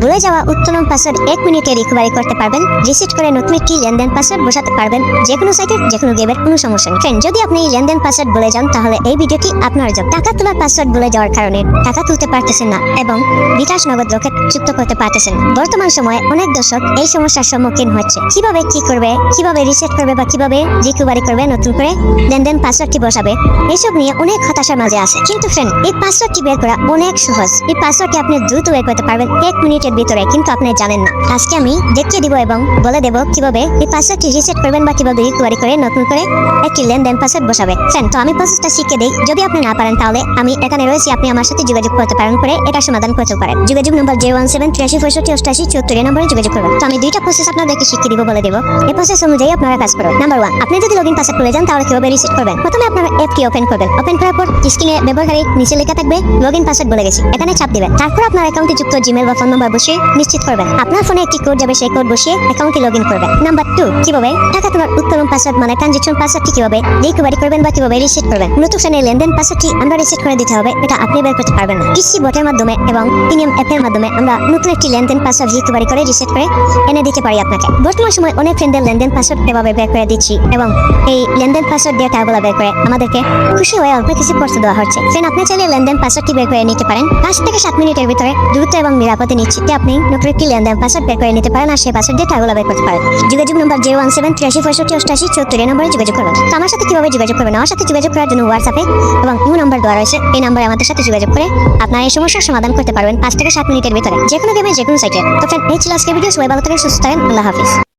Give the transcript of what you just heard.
ভুলে যাওয়া উত্তম পাসওয়ার্ড 1 মিনিটে রিকভারি করতে পারবেন। রিসেট করে নতুন একটি লেনদেন পাসওয়ার্ড বসাতে পারবেন যে কোনো সাইটের যে কোনো গেমের কোনো সমস্যা নেই। ফ্রেন্ড, যদি আপনি এই লেনদেন পাসওয়ার্ড ভুলে যান তাহলে এই ভিডিওটি আপনার জন্য। টাকা তোলার পাসওয়ার্ড ভুলে যাওয়ার কারণে টাকা তুলতে পারতেছেন না এবং বিকাশ নগদ রকেট যুক্ত করতে পারতেছেন। বর্তমান সময়ে অনেক দর্শক এই সমস্যার সম্মুখীন হচ্ছে। কিভাবে কি করবে, কিভাবে রিসেট করবে বা কিভাবে রিকভারি করবে, নতুন করে লেনদেন পাসওয়ার্ডটি বসাবে, এইসব নিয়ে অনেক হতাশার মাঝে আছে। কিন্তু ফ্রেন্ড, এই পাসওয়ার্ডটি বের করা অনেক সহজ। এই পাসওয়ার্ডটি আপনি দ্রুত বের করতে পারবেন 1 মিনিটের ভিতরে, কিন্তু আপনি জানেন না। আজকে আমি দেখিয়ে দিব এবং বলে দেব কিভাবে এই পাসওয়ার্ডটি রিসেট করবেন বা কিভাবে রিকভারি করে নতুন করে একটি লেনদেন পাসওয়ার্ড বসাবে। ফ্রেন্ড, তো আমি প্রসেসটা শিখে দেই। যদি আপনি না পারেন তাহলে আমি এখানে রয়েছি, আপনি আমার সাথে যোগাযোগ করতে পারেন, করে এটা সমাধান করতে পারেন। যোগাযোগ নম্বর 01783658874 নম্বরে যোগাযোগ করবেন। তো আমি দুইটা প্রসেস আপনাদেরকে শিখিয়ে দিব, বলে দেব। এই প্রসেস অনুযায়ী আপনারা কাজ করবেন। নাম্বার 1, আপনি যদি লগইন পাসওয়ার্ড ভুলে যান তাহলে কিভাবে রিসেট করবেন। প্রথমে আপনারা অ্যাপটি ওপেন করবেন। ওপেন করার পর স্ক্রিনে ব্যবহারকারী নিচে লেখা থাকবে লগইন পাসওয়ার্ড ভুলে গেছি, এখানে চাপ দিবেন। তারপর আপনার অ্যাকাউন্টে যুক্ত জিমেল বা ফোন নাম্বার বসিয়ে নিশ্চিত করবেন। আপনার ফোনে একটি কোড যাবে, সেই কোড বসিয়ে অ্যাকাউন্টে লগইন করবেন। নাম্বার 2, কিভাবে টাকা তোলার উত্তম পাসওয়ার্ড মানে ট্রানজাকশন পাসওয়ার্ডটি কিভাবে রিকভারি করবেন বা কিভাবে রিসেট করবেন। নতুন ফোনে লেনদেন পাসওয়ার্ডটি আমরা রিসেট করে দিতে হবে, এটা আপনি বের করতে পারবেন না। পিসি বটের মাধ্যমে এবং প্রিমিয়াম অ্যাপের মাধ্যমে আমরা নতুন একটি লেনদেন পাসওয়ার্ড রিকভারি করে রিসেট করে এনে দিতে পারি আপনাকে। বর্তমান সময় অনেক ফ্রেন্ডের লেনদেন পাসওয়ার্ড এভাবে বের করে দিচ্ছি এবং এই লেনদেন পাসওয়ার্ড দিয়ে টাকাগুলো বের করে আমাদেরকে খুশি হয়ে অল্প কিছু করতে দেওয়া হচ্ছে। ফ্রেন্ড, আপনি চাইলে লেনদেন পাসওয়ার্ডটি বের করে নিতে পারেন 5 থেকে 7 মিনিটের ভিতরে। দ্রুত এবং নিরাপদে নিশ্চিতে আপনি নতুন একটি লেনদেন পাসওয়ার্ড বের করে নিতে পারেন আর সেই পাসওয়ার্ড দিয়ে টাকাগুলো বের করতে পারেন। যোগাযোগ নম্বর 01783658874 নম্বরে যোগাযোগ করবেন। তো আমার সাথে কিভাবে যোগাযোগ করবেন? আমার সাথে যোগাযোগ করার জন্য হোয়াটসঅ্যাপে এবং ইমো নাম্বার দেওয়া রয়েছে, এই নাম্বারে আমাদের সাথে যোগাযোগ করে আপনার এই সমস্যার সমাধান করতে পারবেন 5 থেকে 7 মিনিটের ভিতরে, যে কোনো গেমে যে কোনো সাইটে। তো ফ্রেন্ড, এই ছিল আজকের ভিডিও। সবাই ভালো থাকেন, সুস্থ থাকেন। আল্লাহ হাফিজ।